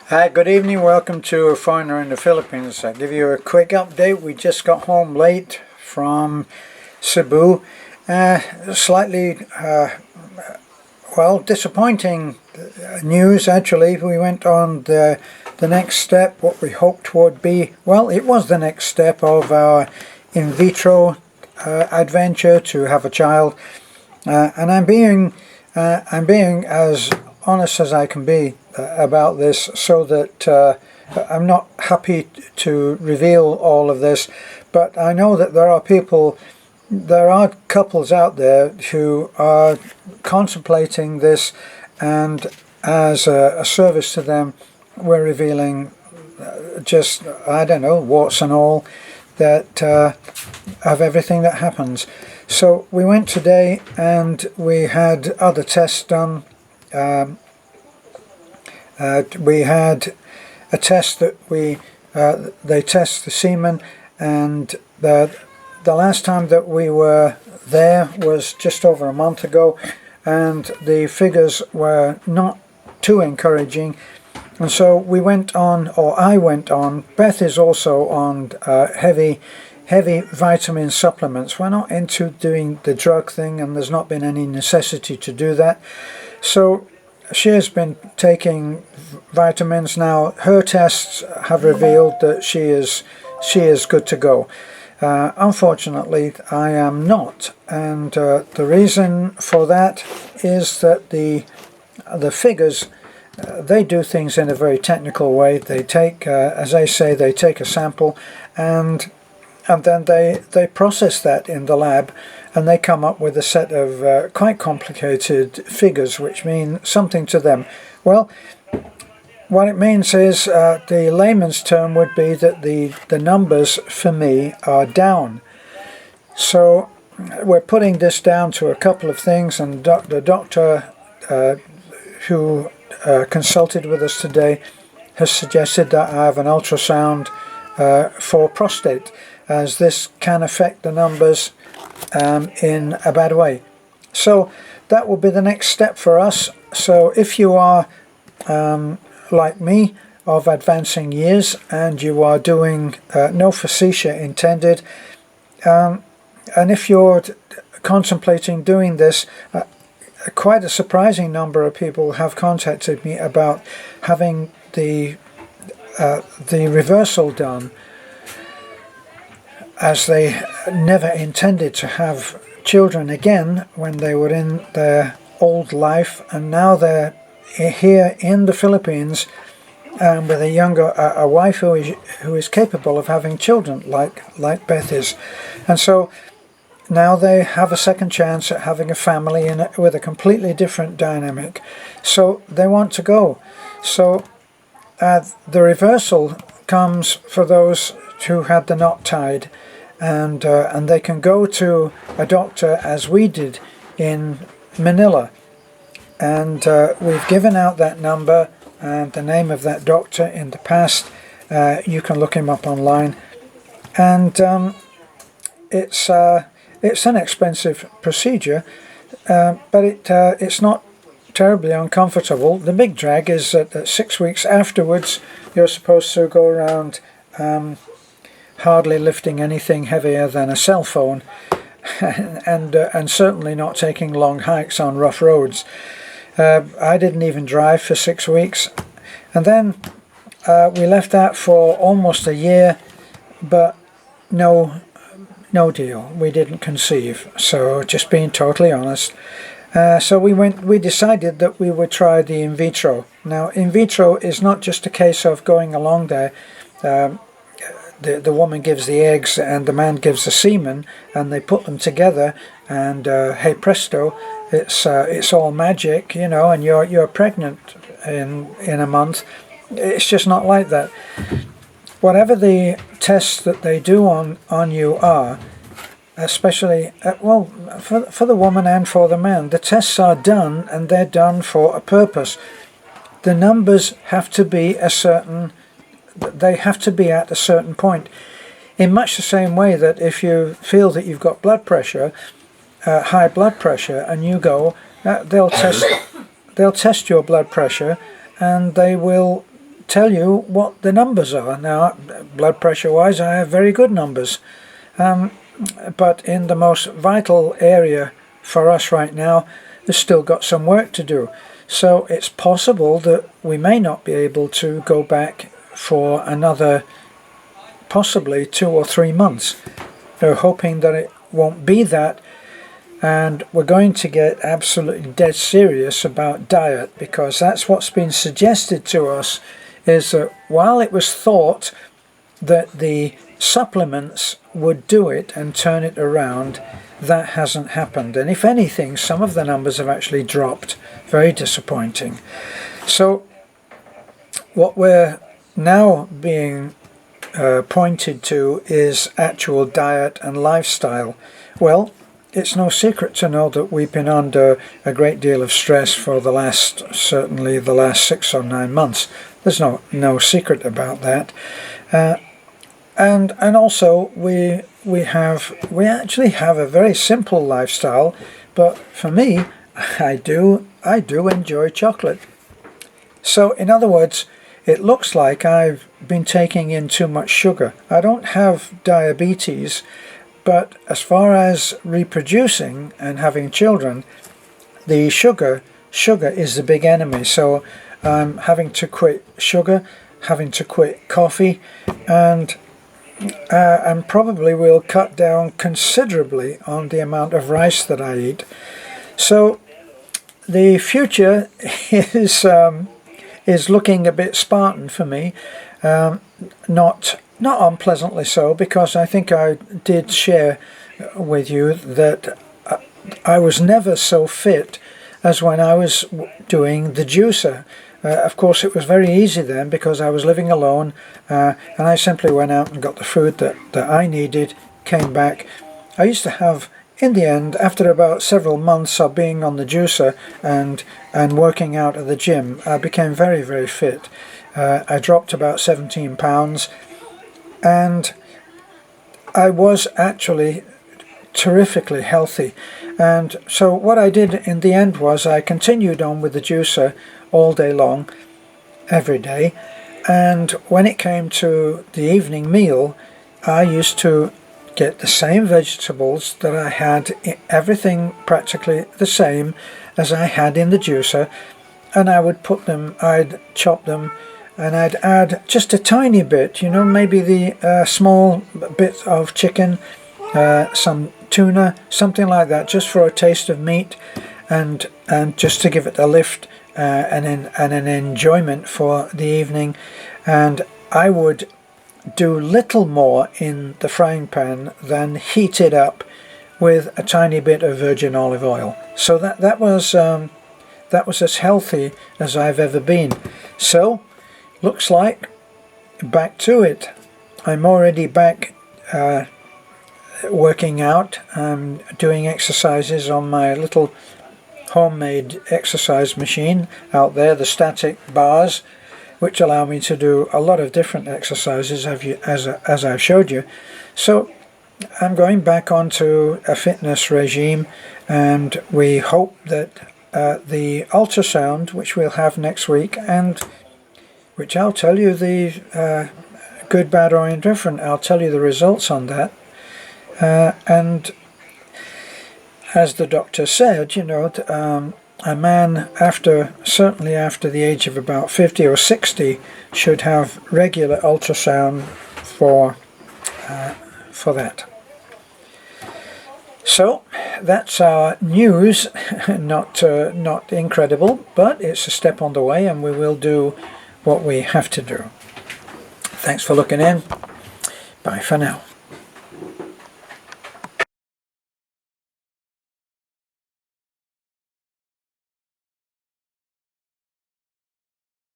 Hi, good evening. Welcome to A Foreigner in the Philippines. I'll give you a quick update. We just got home late from Cebu. Slightly, disappointing news actually. We went on the next step, what we hoped would be, it was the next step of our in vitro adventure to have a child. And I'm being as honest as I can be about this, so that I'm not happy to reveal all of this, but I know that there are couples out there who are contemplating this, and as a service to them, we're revealing just, I don't know, warts and all that of everything that happens. So we went today and we had other tests done. We had a test that they test the semen, and the last time that we were there was just over a month ago, and the figures were not too encouraging. And so we went on, or I went on. Beth is also on heavy vitamin supplements. We're not into doing the drug thing, and there's not been any necessity to do that. So she has been taking vitamins now. Her tests have revealed that she is good to go. Unfortunately, I am not, and the reason for that is that the figures, they do things in a very technical way. They take, as I say, they take a sample, and then they process that in the lab, and they come up with a set of quite complicated figures which mean something to them. Well, what it means is, the layman's term would be that the numbers for me are down. So we're putting this down to a couple of things, and the doctor who consulted with us today has suggested that I have an ultrasound for prostate, as this can affect the numbers in a bad way. So that will be the next step for us. So if you are like me, of advancing years, and you are doing no facetious intended, and if you're contemplating doing this, quite a surprising number of people have contacted me about having the reversal done, as they never intended to have children again when they were in their old life, and now they're here in the Philippines with a wife who is capable of having children, like Beth is. And so now they have a second chance at having a family with a completely different dynamic. So they want to go. So the reversal comes for those who had the knot tied, and they can go to a doctor, as we did in Manila, and we've given out that number and the name of that doctor in the past. You can look him up online, and it's an expensive procedure, but it's not terribly uncomfortable. The big drag is that 6 weeks afterwards you're supposed to go around hardly lifting anything heavier than a cell phone, and certainly not taking long hikes on rough roads. I didn't even drive for 6 weeks, and then we left that for almost a year, but no deal. We didn't conceive. So just being totally honest. So we decided that we would try the in vitro. Now, in vitro is not just a case of going along there. The woman gives the eggs and the man gives the semen, and they put them together, and hey presto, it's all magic, and you're pregnant in a month. It's just not like that. Whatever the tests that they do on you are, especially for the woman and for the man, the tests are done, and they're done for a purpose. The numbers have to be they have to be at a certain point, in much the same way that if you feel that you've got blood pressure, high blood pressure, and you go, they'll test your blood pressure, and they will tell you what the numbers are. Now, blood pressure wise, I have very good numbers, but in the most vital area for us right now, there's still got some work to do. So it's possible that we may not be able to go back for another possibly 2 or 3 months. We're hoping that it won't be that, and we're going to get absolutely dead serious about diet, because that's what's been suggested to us, is that while it was thought that the supplements would do it and turn it around, that hasn't happened, and if anything, some of the numbers have actually dropped. Very disappointing. So what we're now being pointed to is actual diet and lifestyle. Well, it's no secret to know that we've been under a great deal of stress for certainly the last 6 or 9 months. There's no secret about that. And also we actually have a very simple lifestyle, but for me, I do enjoy chocolate. So in other words, it looks like I've been taking in too much sugar. I don't have diabetes, but as far as reproducing and having children, the sugar is the big enemy. So I'm having to quit sugar, having to quit coffee, and probably will cut down considerably on the amount of rice that I eat. So the future is looking a bit Spartan for me, not unpleasantly so, because I think I did share with you that I was never so fit as when I was doing the juicer. Of course, it was very easy then because I was living alone, and I simply went out and got the food that I needed, came back. I used to have, in the end, after about several months of being on the juicer and working out at the gym, I became very, very fit. I dropped about 17 pounds, and I was actually terrifically healthy. And so what I did in the end was I continued on with the juicer all day long, every day, and when it came to the evening meal, I used to get the same vegetables that I had, everything practically the same as I had in the juicer, and I'd chop them, and I'd add just a tiny bit, maybe the small bit of chicken, some tuna, something like that, just for a taste of meat, and just to give it a lift, and an enjoyment for the evening. And I would do little more in the frying pan than heat it up with a tiny bit of virgin olive oil. So that was as healthy as I've ever been. So looks like back to it. I'm already back working out, doing exercises on my little homemade exercise machine out there, the static bars, which allow me to do a lot of different exercises as I've showed you. So I'm going back onto a fitness regime, and we hope that the ultrasound, which we'll have next week, and which I'll tell you the good, bad or indifferent, I'll tell you the results on that. And as the doctor said, a man certainly after the age of about 50 or 60 should have regular ultrasound for that. So that's our news. Not incredible, but it's a step on the way, and we will do what we have to do. Thanks for looking in. Bye for now.